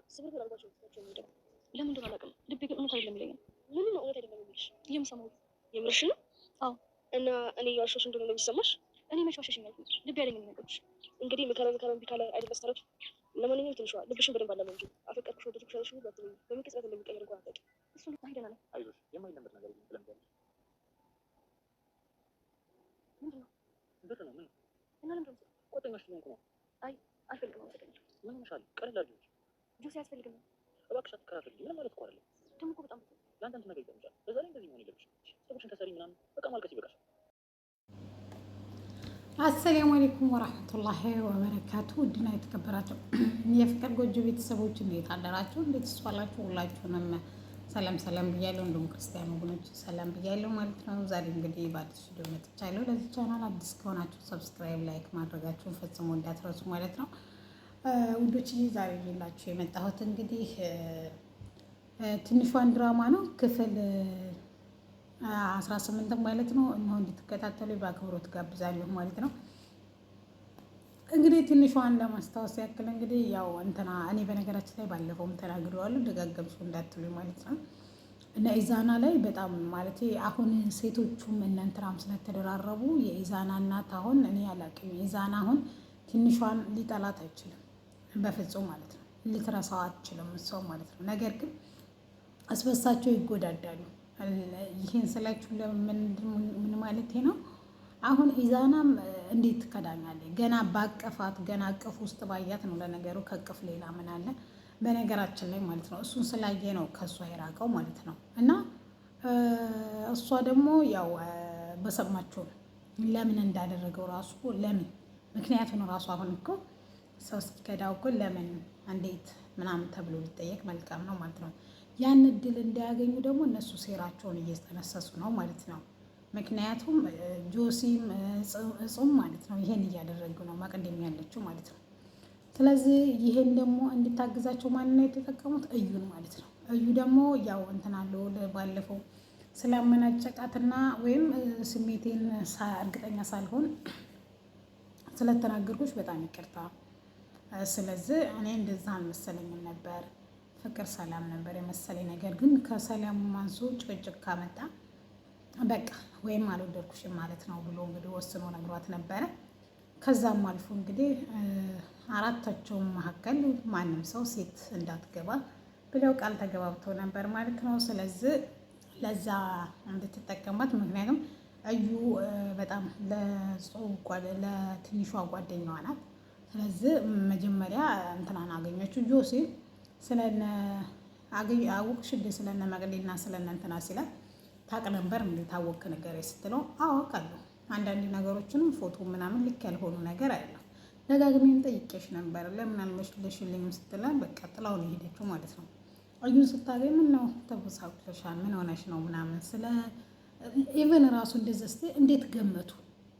ስብር ብላልባቸው ታቸው የሚሄደው ለምን እንደሆነ አላውቅም። ልቤ ግን እውነት አይደለም ይለኛል። ምን ነው እውነት አይደለም የሚልሽ? የምሰማው የምርሽ ነው? አዎ። እና እኔ የዋሸሁሽ እንደሆነ ነው የሚሰማሽ? እኔ መች ዋሸሽኝ አልኩኝ። ልቤ ያለኝ ነገሮች እንግዲህ ምከረም ቢካለ አይደል መስተረቱ። ለማንኛውም ትንሿ ልብሽን በደንብ አላመ እንጂ አፈቀርኩሽ ወደድኩሽ ያለሽ ሁሉ በምን ቅጽበት እንደሚቀየር እንኳን አታውቂ። እሱ ልታ ሄደናል። አይዞሽ የማይለመድ ነገር ስለምትያለሽ ምንድን ነው ብር ነው ምን እና ለምንድን ነው ጓደኛሽ ስለሆንኩ ነው። አይ አልፈልግም። አመሰግናለሁ። ምን ሆነሻል? ቀለል አድርጊ። ጁስ ያስፈልግም። እባክሽ አትከራከሪ። ምንም ማለት እኮ አይደለም። ደግሞ እኮ በጣም ለአንተ እንትን ነገር ይገምቻል። በዛ ላይ እንደዚህ መሆን የለብሽም። ሰዎችን ከሰሪ ምናምን በቃ ማልቀስ ይበቃሻል። አሰላሙ አለይኩም ወራህመቱላሂ ወበረካቱ። ውድና የተከበራችሁ የፍቅር ጎጆ ቤተሰቦች እንዴት አደራችሁ? እንዴት ስዋላችሁ? ሁላችሁንም ሰላም ብያለሁ። እንዲሁም ክርስቲያን ወገኖች ሰላም ብያለሁ ማለት ነው። ዛሬ እንግዲህ በአዲስ ቪዲዮ መጥቻለሁ። ለዚህ ቻናል አዲስ ከሆናችሁ ሰብስክራይብ፣ ላይክ ማድረጋችሁን ፈጽሞ እንዳትረሱ ማለት ነው። ውዶችዬ ዛሬ ሌላችሁ የመጣሁት እንግዲህ ትንሿን ድራማ ነው ክፍል 18 ማለት ነው። እነሆ እንድትከታተሉ በአክብሮት ጋብዛለሁ ማለት ነው። እንግዲህ ትንሿን ለማስታወስ ያክል እንግዲህ ያው እንትና እኔ በነገራችን ላይ ባለፈውም ተናግሬዋለሁ ደጋገምሱ እንዳትሉ ማለት ነው። እና ኢዛና ላይ በጣም ማለት አሁን ሴቶቹም እነ እንትናም ስለተደራረቡ የኢዛና እናት አሁን እኔ አላውቅም። ኢዛና አሁን ትንሿን ሊጠላት አይችልም በፍጹም ማለት ነው። ልትረሳው አትችልም እሷው ማለት ነው። ነገር ግን አስበሳቸው ይጎዳዳሉ። ይህን ስላችሁ ምን ማለት ነው? አሁን ኢዛናም እንዴት ትከዳኛለች? ገና ባቀፋት ገና እቅፍ ውስጥ ባያት ነው። ለነገሩ ከእቅፍ ሌላ ምን አለ? በነገራችን ላይ ማለት ነው እሱን ስላየ ነው ከእሷ የራቀው ማለት ነው። እና እሷ ደግሞ ያው በሰማችሁ ነው ለምን እንዳደረገው ራሱ ለምን ምክንያቱን ራሱ አሁን እኮ ሰው ሲከዳው እኮ ለምን እንዴት ምናምን ተብሎ ሊጠየቅ መልካም ነው ማለት ነው። ያን እድል እንዳያገኙ ደግሞ እነሱ ሴራቸውን እየተነሰሱ ነው ማለት ነው። ምክንያቱም ጆሲም እጹም ማለት ነው ይሄን እያደረጉ ነው መቅደም ያለችው ማለት ነው። ስለዚህ ይሄን ደግሞ እንድታግዛቸው ማን ነው የተጠቀሙት? እዩን ማለት ነው። እዩ ደግሞ ያው እንትን አለው ባለፈው ስላመናጨቃትና ወይም ስሜቴን እርግጠኛ ሳልሆን ስለተናገርኩሽ በጣም ይቅርታ። ስለዚህ እኔ እንደዛ አልመሰለኝም ነበር፣ ፍቅር ሰላም ነበር የመሰለኝ። ነገር ግን ከሰላሙ ማንሶ ጭቅጭቅ ካመጣ በቃ ወይም አልወደድኩሽም ማለት ነው ብሎ እንግዲህ ወስኖ ነግሯት ነበረ። ከዛም አልፎ እንግዲህ አራታቸውም መካከል ማንም ሰው ሴት እንዳትገባ ብለው ቃል ተገባብተው ነበር ማለት ነው። ስለዚህ ለዛ እንድትጠቀምባት ምክንያቱም እዩ በጣም ለትንሿ ጓደኛዋ ናት። ስለዚህ መጀመሪያ እንትናን አገኘችው ጆሲ ስለነ አወቅሽ እንደ ስለነ መቅደና ስለነ እንትና ሲላት ታውቅ ነበር እንዴ ታወቅ ነገር ስትለው አውቃለሁ አንዳንድ ነገሮችንም ፎቶ ምናምን ልክ ያልሆኑ ነገር አይደለም ደጋግሜም ጠይቄሽ ነበር ለምን አልመሽልሽልኝም ስትላት በቃ ጥላው ነው ሄደችው ማለት ነው። እዩን ስታገኝ ምን ነው ተበሳጭተሻል ምን ሆነሽ ነው ምናምን ስለ ኢቨን ራሱ እንደዚህ እንዴት ገመቱ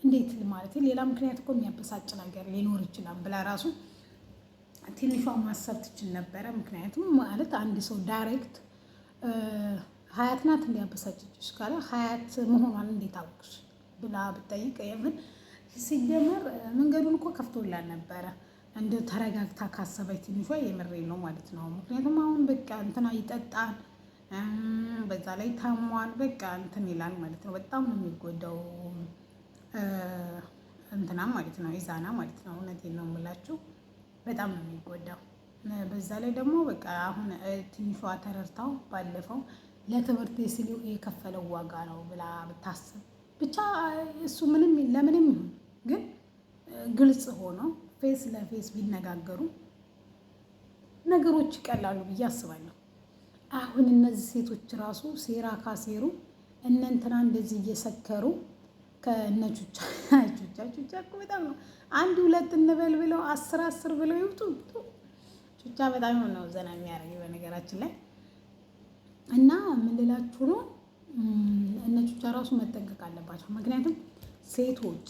እንዴት ማለት ሌላ ምክንያት እኮ የሚያበሳጭ ነገር ሊኖር ይችላል ብላ ራሱ ትንሿ ማሰብ ትችል ነበረ። ምክንያቱም ማለት አንድ ሰው ዳይሬክት ሀያት ናት እንዲያበሳጭችሽ ካለ ሀያት መሆኗን እንዴት አወቅሽ ብላ ብጠይቅ የምን ሲጀመር መንገዱን እኮ ከፍቶላን ነበረ። እንደ ተረጋግታ ካሰበች ትንሿ የምሬ ነው ማለት ነው። ምክንያቱም አሁን በቃ እንትና ይጠጣል በዛ ላይ ታሟል በቃ እንትን ይላል ማለት ነው። በጣም ነው የሚጎዳው እንትና ማለት ነው ኢዛና ማለት ነው። እውነቴን ነው የምላችሁ በጣም ነው የሚጎዳው። በዛ ላይ ደግሞ በቃ አሁን ትንሿ ተረድታው ባለፈው ለትምህርት ሲሉ የከፈለው ዋጋ ነው ብላ ብታስብ ብቻ እሱ ምንም ለምንም ይሁን ግን ግልጽ ሆኖ ፌስ ለፌስ ቢነጋገሩ ነገሮች ይቀላሉ ብዬ አስባለሁ። አሁን እነዚህ ሴቶች ራሱ ሴራ ካሴሩ እነ እንትና እንደዚህ እየሰከሩ ከነቹቻ እኮ በጣም ነው አንድ ሁለት እንበል ብለው 10 ብለው ይውጡ። ቹቻ በጣም ነው ዘና የሚያደርግ በነገራችን ላይ እና ምን ልላችሁ ነው እነ ቹቻ ራሱ መጠንቀቅ አለባቸው። ምክንያቱም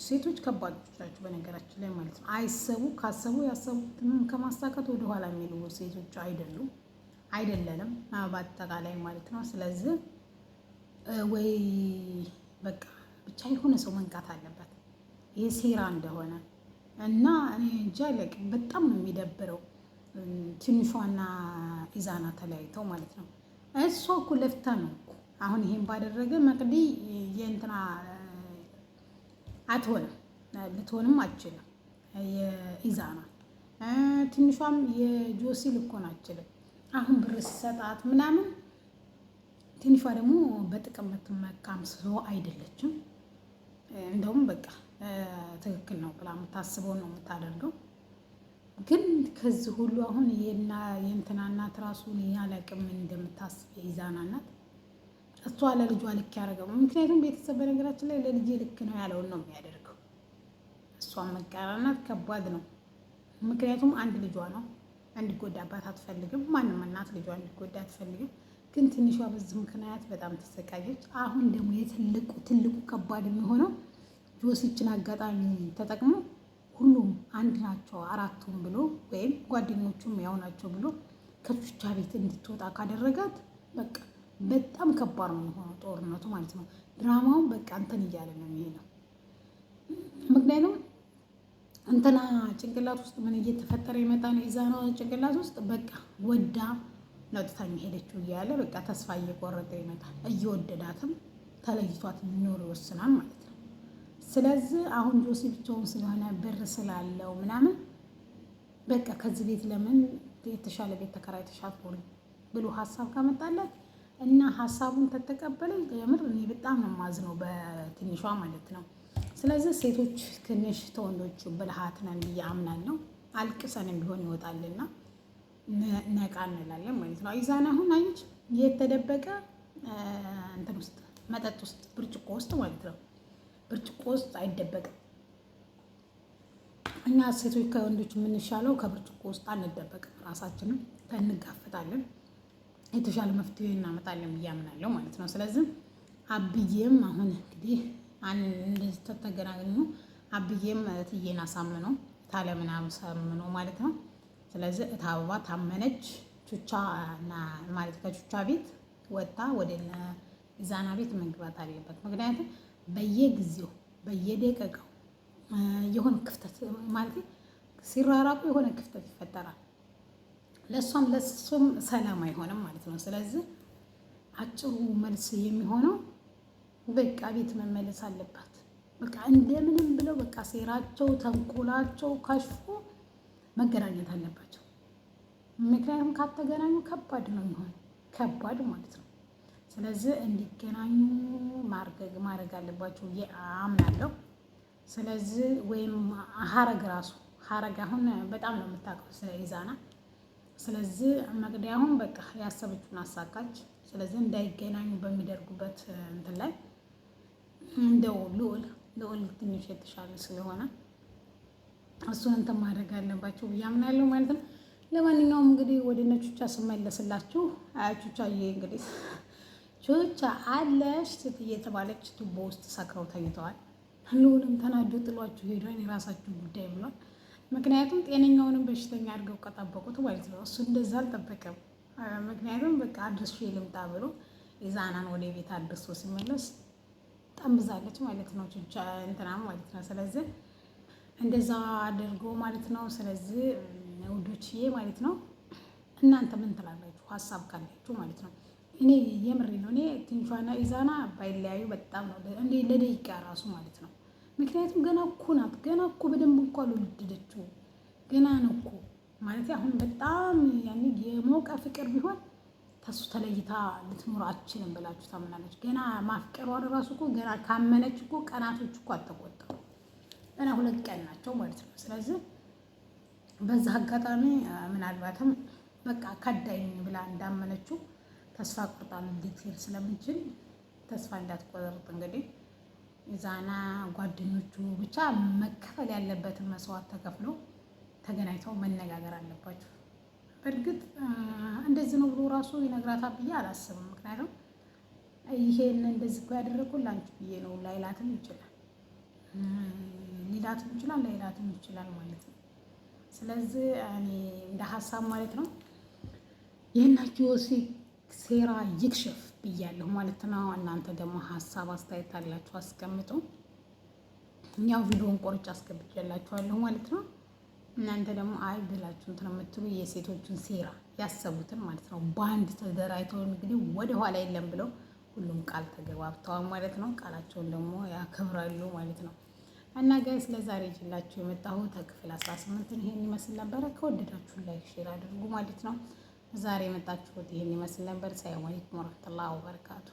ሴቶች ከባዶች ናቸው በነገራችን ላይ ማለት ነው። ካሰቡ ያሰቡትን ከማሳካት ወደኋላ የሚሉ ሴቶች አይደለንም በአጠቃላይ ማለት ነው። ስለዚህ ወይ በቃ ብቻ የሆነ ሰው መንቃት አለበት ይሄ ሴራ እንደሆነ እና እኔ እንጃ በጣም ነው የሚደብረው። ትንሿና ኢዛና ተለያይተው ማለት ነው። እሷ እኮ ለፍታ ነው እኮ አሁን ይሄን ባደረገ መቅዲ የእንትና አትሆንም፣ ልትሆንም አትችልም። የኢዛና ትንሿም የጆሲ ልኮን አትችልም። አሁን ብር ሲሰጣት ምናምን ትንሿ ደግሞ በጥቅም የምትመካም ሰው አይደለችም። እንደውም በቃ ትክክል ነው ብላ የምታስበው ነው የምታደርገው። ግን ከዚህ ሁሉ አሁን የእንትና እናት ራሱን ያለቅም እንደምታስብ የኢዛና እናት እሷ ለልጇ ልክ ያደረገው። ምክንያቱም ቤተሰብ በነገራችን ላይ ለልጄ ልክ ነው ያለውን ነው የሚያደርገው። እሷን መቃራናት ከባድ ነው። ምክንያቱም አንድ ልጇ ነው፣ እንዲጎዳባት አትፈልግም። ማንም እናት ልጇ እንዲጎዳ አትፈልግም። ግን ትንሿ በዚህ ምክንያት በጣም ተሰቃየች። አሁን ደግሞ ትልቁ ከባድ የሚሆነው ጆሲችን አጋጣሚ ተጠቅሞ ሁሉም አንድ ናቸው አራቱም ብሎ ወይም ጓደኞቹም ያው ናቸው ብሎ ከቹቻ ቤት እንድትወጣ ካደረጋት በቃ በጣም ከባድ ነው የሚሆነው ጦርነቱ ማለት ነው። ድራማውን በቃ እንትን እያለ ነው የሚሄደው። ምክንያቱም እንትና ጭንቅላት ውስጥ ምን እየተፈጠረ ይመጣ ነው። ኢዛና ጭንቅላት ውስጥ በቃ ወዳ ነው ትታኝ ሄደችው እያለ በቃ ተስፋ እየቆረጠ ይመጣል። እየወደዳትም ተለይቷት ሊኖር ይወስናል ማለት ነው። ስለዚህ አሁን ጆሲ ብቻውን ስለሆነ ብር ስላለው ምናምን በቃ ከዚህ ቤት ለምን የተሻለ ቤት ተከራይተሽ አትኖሪም ብሎ ሀሳብ ካመጣለት እና ሀሳቡን ተተቀበለ የምር እኔ በጣም ነው የማዝነው በትንሿ ማለት ነው። ስለዚህ ሴቶች ትንሽ ተወንዶቹ ብልሃት ነን ብዬ አምናለሁ። አልቅሰንም ቢሆን ይወጣልና ነቃ እንላለን ማለት ነው። ኢዛና አሁን አየች የተደበቀ እንትን ውስጥ መጠጥ ውስጥ ብርጭቆ ውስጥ ማለት ነው። ብርጭቆ ውስጥ አይደበቅም። እኛ ሴቶች ከወንዶች የምንሻለው ከብርጭቆ ውስጥ አንደበቅም። ራሳችንን እንጋፈጣለን፣ የተሻለ መፍትሄ እናመጣለን ብዬ አምናለሁ ማለት ነው። ስለዚህ አብዬም አሁን እንግዲህ እንደዚህ ተገናኙ። አብዬም እትዬን አሳምነው ታለምናምን ሳምነው ማለት ነው። ስለዚህ እታባ ታመነች። ቹቻ ማለት ከቹቻ ቤት ወጣ ወደ ኢዛና ቤት መግባት አለበት። ምክንያቱም በየጊዜው በየደቂቃው የሆነ ክፍተት ማለት ሲራራቁ የሆነ ክፍተት ይፈጠራል። ለእሱም ሰላም አይሆንም ማለት ነው። ስለዚህ አጭሩ መልስ የሚሆነው በቃ ቤት መመለስ አለባት። በቃ እንደምንም ብለው በቃ ሴራቸው ተንኮላቸው ከሽፎ መገናኘት አለባቸው። ምክንያቱም ካተገናኙ ከባድ ነው የሚሆን ከባድ ማለት ነው። ስለዚህ እንዲገናኙ ማድረግ አለባቸው ብዬ አምናለሁ። ስለዚህ ወይም ሀረግ አሁን በጣም ነው የምታውቀው ስለ ኢዛና። ስለዚህ መቅዲ አሁን በቃ ያሰበችውን አሳካች። ስለዚህ እንዳይገናኙ በሚደርጉበት እንትን ላይ እንደው ልዑል ትንሽ የተሻለ ስለሆነ እሱን እንትን ማድረግ አለባቸው ብዬ አምናለሁ ማለት ነው። ለማንኛውም እንግዲህ ወደ እነ ቹቻ ስመለስላችሁ ቹቻዬ እንግዲህ ቹቻ አለሽ እየተባለች ቱቦ ውስጥ ሰክረው ተኝተዋል። ልዑልም ተናዶ ጥሏችሁ ሄዷል። የራሳችሁ ጉዳይ ብሏል። ምክንያቱም ጤነኛውንም በሽተኛ አድርገው ከጠበቁት ማለት ነው። እሱ እንደዛ አልጠበቀም። ምክንያቱም በቃ አድርሶ ልምጣ ብሎ ኢዛናን ወደ ቤት አድርሶ ሲመለስ ጠምዛለች ማለት ነው ቹቻ እንትና ማለት ነው። ስለዚህ እንደዛ አድርጎ ማለት ነው። ስለዚህ ውዶችዬ ማለት ነው እናንተ ምን ትላላችሁ? ሀሳብ ካላችሁ ማለት ነው። እኔ የምሬ ነው። እኔ ትንሿና ኢዛና ባይለያዩ በጣም ነው እንዴ ለደቂቃ ራሱ ማለት ነው። ምክንያቱም ገና እኮ ናት። ገና እኮ በደንብ እንኳ አልወለደችው ገና ነው እኮ ማለት አሁን በጣም ያኔ የሞቀ ፍቅር ቢሆን ተሱ ተለይታ ልትኖር አትችልም ብላችሁ ታምናለች። ገና ማፍቀሯን ራሱ እኮ ገና ካመነች እኮ ቀናቶች እኮ አልተቆጠሩ ገና 2 ቀን ናቸው ማለት ነው። ስለዚህ በዛ አጋጣሚ ምናልባትም በቃ ከዳኝ ብላ እንዳመነችው ተስፋ ቆርጣ ልትሄድ ስለምችል ተስፋ እንዳትቆርጥ እንግዲህ ኢዛና ጓደኞቹ ብቻ መከፈል ያለበትን መስዋዕት ተከፍሎ ተገናኝተው መነጋገር አለባቸው። በእርግጥ እንደዚህ ነው ብሎ ራሱ ይነግራታል ብዬ አላስብም። ምክንያቱም ይሄን እንደዚህ እኮ ያደረኩት ላንቺ ብዬ ነው ላይላትም ይችላል ላይላትም ይችላል ማለት ነው። ስለዚህ እኔ እንደ ሀሳብ ማለት ነው የእናችሁ ሴራ ይክሸፍ ብያለሁ ማለት ነው። እናንተ ደግሞ ሀሳብ አስተያየት አላችሁ አስቀምጡ። ያው ቪዲዮን ቆርጬ አስገብቼላችኋለሁ ማለት ነው። እናንተ ደግሞ አይ ብላችሁ እንትን የምትሉ የሴቶቹን ሴራ ያሰቡትን ማለት ነው። በአንድ ተደራጅተው እንግዲህ ወደ ኋላ የለም ብለው ሁሉም ቃል ተገባብተዋል ማለት ነው። ቃላቸውን ደግሞ ያከብራሉ ማለት ነው። እና ጋይስ ለዛሬ ይዤላችሁ የመጣሁት ክፍል 18 ይሄን ይመስል ነበረ። ከወደዳችሁ ላይክ ሼር አድርጉ ማለት ነው። ዛሬ የመጣችሁት ይሄን ይመስል ነበር። ሰላም አለይኩም ወራህመቱላሂ ወበረካቱ።